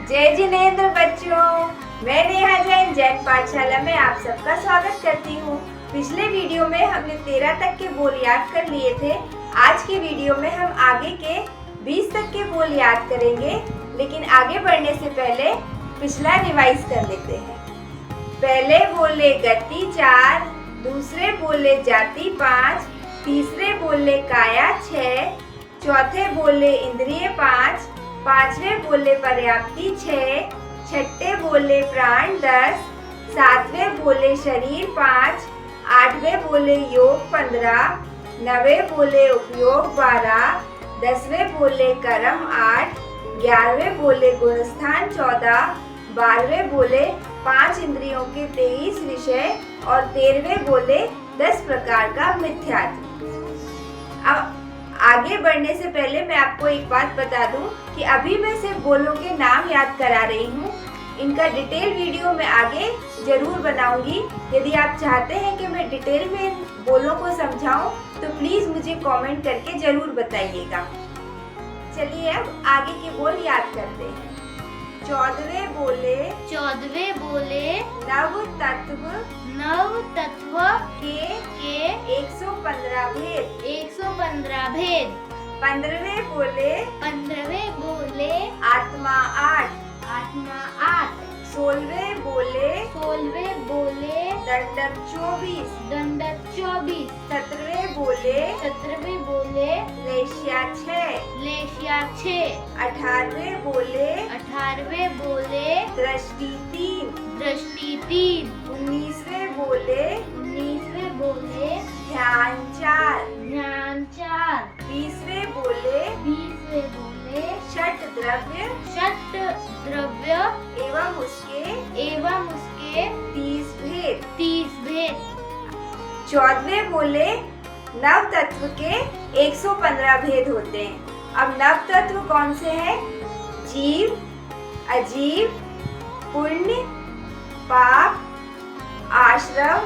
जय जिनेंद्र बच्चों, मैं नेहा जैन जैन पाठशाला में आप सबका स्वागत करती हूँ। पिछले वीडियो में हमने 13 तक के बोल याद कर लिए थे। आज के वीडियो में हम आगे के 20 तक के बोल याद करेंगे, लेकिन आगे बढ़ने से पहले पिछला रिवाइज कर लेते हैं। पहले बोले गति 4, दूसरे बोले जाति 5, तीसरे बोले काया 6, चौथे बोले इंद्रिय 5, पांचवे बोले पर्याप्ति 6, छठे बोले प्राण 10, सातवें बोले शरीर 5, आठवें बोले योग 15, नवें बोले उपयोग 12, 10वें बोले कर्म 8, 11वें बोले गुणस्थान 14, 12वें बोले 5 इंद्रियों के 23 विषय और 13वें बोले 10 प्रकार का मिथ्यात्व। अब आगे बढ़ने से पहले मैं आपको एक बात बता दूं कि अभी मैं सिर्फ बोलों के नाम याद करा रही हूं। इनका डिटेल वीडियो मैं आगे जरूर बनाऊंगी। यदि आप चाहते हैं कि मैं डिटेल में इन बोलों को समझाऊं तो प्लीज़ मुझे कमेंट करके ज़रूर बताइएगा। चलिए अब आगे के बोल याद करते हैं। 14वें बोले नव तत्व के 115 भेद। 15वें बोले आत्मा 8। 16वें बोले दंडक 24। 17वें बोले लेशिया 6। 18वें बोले दृष्टि 3। 19वें बोले ध्यान 4। 20वें बोले षट द्रव्य एवं उसके 30 भेद। 14वें बोले नव तत्व के 115 भेद होते हैं। अब नव तत्व कौन से हैं? जीव, अजीव, पुण्य, पाप, आश्रम,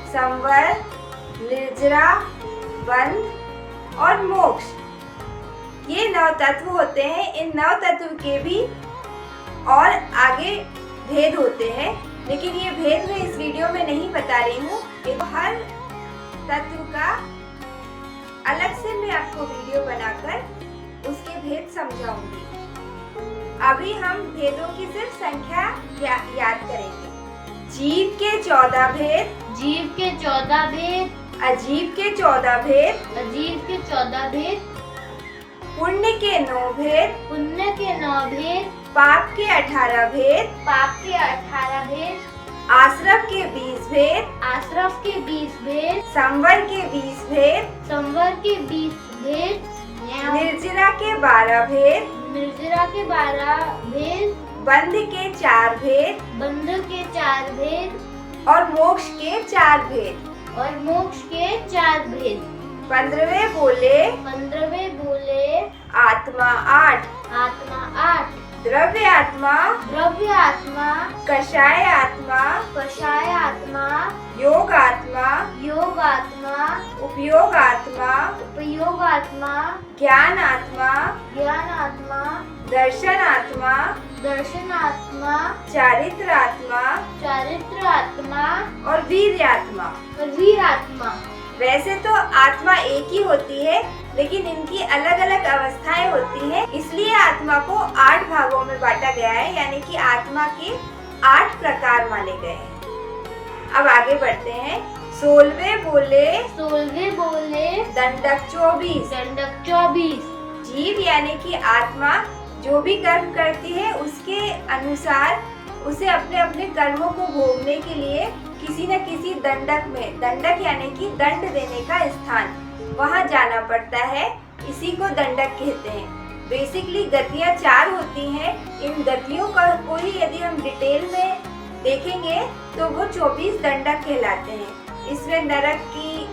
संवर, निर्जरा, बंध और मोक्ष। ये 9 तत्व होते हैं। इन 9 तत्व के भी और आगे भेद होते हैं, लेकिन ये भेद मैं इस वीडियो में नहीं बता रही हूँ। तो हर तत्व का अलग से मैं आपको वीडियो बनाकर उसके भेद समझाऊंगी। अभी हम भेदों की सिर्फ संख्या याद करेंगे। जीव के 14 भेद, अजीव के 14 भेद, पुण्य के 9 भेद, पाप के 18 भेद, आश्रम के 20 भेद, संवर के 20 भेद, निर्जरा के 12 भेद, बंध के 4 भेद, और मोक्ष के 4 भेद। 15वें बोले आत्मा 8, द्रव्य आत्मा, कषाय आत्मा, योग आत्मा, उपयोग आत्मा, ज्ञान आत्मा, दर्शन आत्मा, चारित्र आत्मा और वीर आत्मा। वैसे तो आत्मा एक ही होती है, लेकिन इनकी अलग अलग अवस्थाएं होती हैं, इसलिए आत्मा को 8 भागों में बांटा गया है, यानी कि आत्मा के 8 प्रकार माने गए हैं। अब आगे बढ़ते हैं। 16वें बोले दंडक 24। जीव यानी कि आत्मा जो भी कर्म करती है उसके अनुसार उसे अपने अपने कर्मों को भोगने के लिए किसी न किसी दंडक यानी कि दंड देने का स्थान, वहाँ जाना पड़ता है। इसी को दंडक कहते हैं। बेसिकली गतियाँ 4 होती हैं। इन गतियों को ही यदि हम डिटेल में देखेंगे तो वो 24 दंडक कहलाते हैं। इसमें नरक की,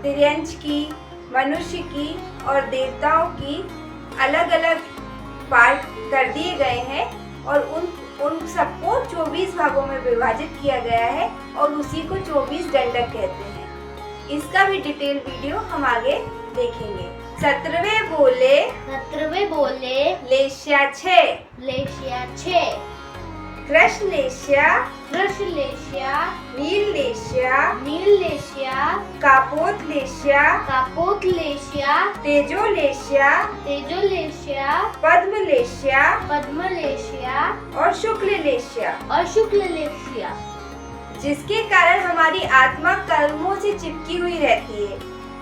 तिर्यंच की, मनुष्य की और देवताओं की अलग अलग पार्ट कर दिए गए हैं और उन सबको 24 भागों में विभाजित किया गया है और उसी को 24 दंडक कहते हैं। इसका भी डिटेल वीडियो हम आगे देखेंगे। 17वें बोले लेशिया 6, कृष्ण लेशिया, नील लेशिया, कापोत लेशिया, तेजो लेशिया, पद्म लेशिया और शुक्ल लेशिया, जिसके कारण हमारी आत्मा कर्मों से चिपकी हुई रहती है,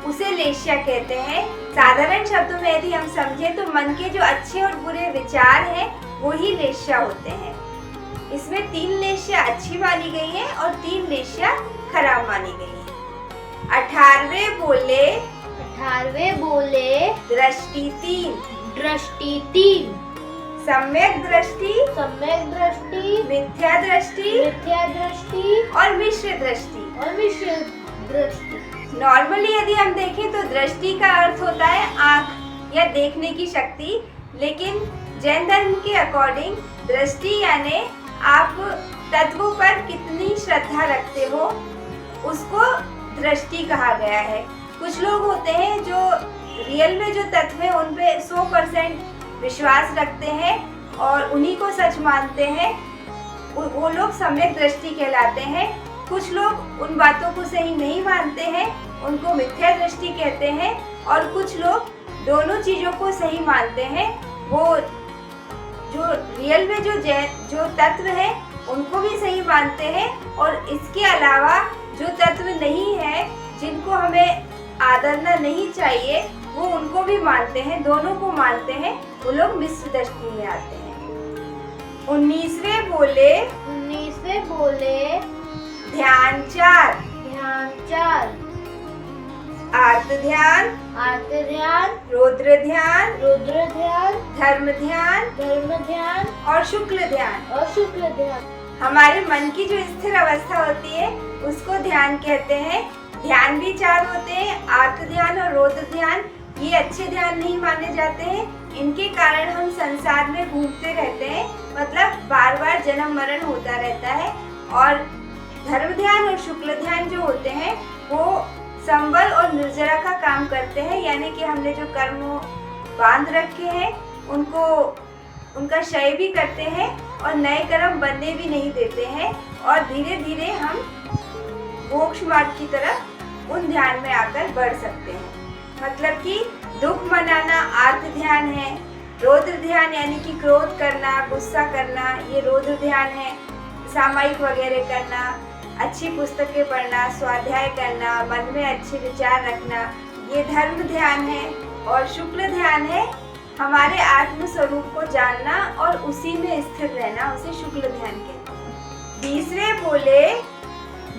उसे लेशिया कहते हैं। साधारण शब्दों में यदि हम समझे तो मन के जो अच्छे और बुरे विचार हैं वो ही लेशिया होते हैं। इसमें 3 लेशिया अच्छी मानी गई हैं और 3 लेशिया खराब मानी गई हैं। 18वें बोले दृष्टि 3, सम्यक दृष्टि, मिथ्या दृष्टि और मिश्र दृष्टि। नॉर्मली यदि हम देखें तो दृष्टि का अर्थ होता है आँख या देखने की शक्ति, लेकिन जैन धर्म के अकॉर्डिंग दृष्टि यानी आप तत्वों पर कितनी श्रद्धा रखते हो उसको दृष्टि कहा गया है। कुछ लोग होते हैं जो रियल में जो तत्व है उन पे 100% विश्वास रखते हैं और उन्हीं को सच मानते हैं, वो लोग सम्यक दृष्टि कहलाते हैं। कुछ लोग उन बातों को सही नहीं मानते हैं, उनको मिथ्या दृष्टि कहते हैं। और कुछ लोग दोनों चीज़ों को सही मानते हैं, वो जो रियल में जो तत्व है उनको भी सही मानते हैं और इसके अलावा जो तत्व नहीं है जिनको हमें आदरना नहीं चाहिए वो उनको भी मानते हैं, दोनों को मानते हैं, वो लोग मिश्र दृष्टि में आते हैं। 19वें बोले ध्यान 4, आर्त ध्यान, रौद्र ध्यान, धर्म ध्यान और शुक्ल ध्यान। हमारे मन की जो स्थिर अवस्था होती है उसको ध्यान कहते हैं। ध्यान भी 4 होते हैं, आर्त ध्यान और रौद्र ध्यान। ये अच्छे ध्यान नहीं माने जाते हैं, इनके कारण हम संसार में घूमते रहते हैं, मतलब बार बार जन्म मरण होता रहता है। और धर्म ध्यान और शुक्ल ध्यान जो होते हैं वो संबल और निर्जरा का काम करते हैं, यानी कि हमने जो कर्म बांध रखे हैं उनका क्षय भी करते हैं और नए कर्म बनने भी नहीं देते हैं। और धीरे धीरे हम मोक्ष मार्ग की तरफ उन ध्यान में आकर बढ़ सकते हैं। मतलब कि दुख मनाना आर्त ध्यान है, रौद्र ध्यान यानी कि क्रोध करना, गुस्सा करना, ये रौद्र ध्यान है। सामायिक वगैरह करना, अच्छी पुस्तकें पढ़ना, स्वाध्याय करना, मन में अच्छे विचार रखना, ये धर्म ध्यान है। और शुक्ल ध्यान है हमारे आत्म स्वरूप को जानना और उसी में स्थिर रहना, उसे शुक्ल ध्यान कहते हैं।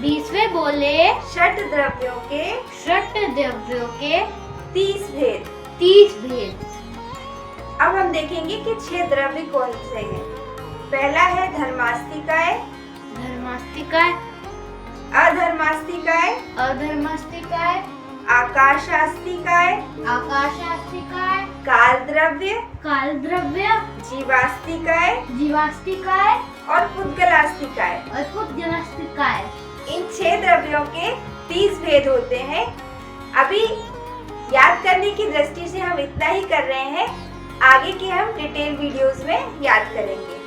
20वें बोले षट द्रव्यों के 30 भेद। अब हम देखेंगे कि 6 द्रव्य कौन से हैं। पहला है धर्मास्तिकाय, अधर्मास्तिकाय, आकाशास्तिकाय, काल द्रव्य, जीवास्तिकाय और पुद्गलास्तिकाय। इन 6 द्रव्यों के 30 भेद होते हैं। अभी याद करने की दृष्टि से हम इतना ही कर रहे हैं, आगे की हम डिटेल वीडियोस में याद करेंगे।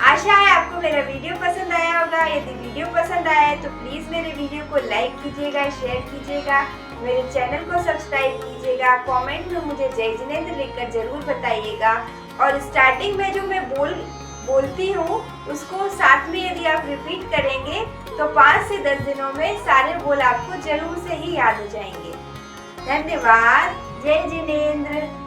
आशा है आपको मेरा वीडियो पसंद आया होगा। यदि वीडियो पसंद आया है तो प्लीज़ मेरे वीडियो को लाइक कीजिएगा, शेयर कीजिएगा, मेरे चैनल को सब्सक्राइब कीजिएगा। कमेंट में मुझे जय जिनेंद्र लिखकर जरूर बताइएगा। और स्टार्टिंग में जो मैं बोलती हूँ उसको साथ में यदि आप रिपीट करेंगे तो 5 से 10 दिनों में सारे बोल आपको जरूर से ही याद हो जाएंगे। धन्यवाद। जय जिनेंद्र।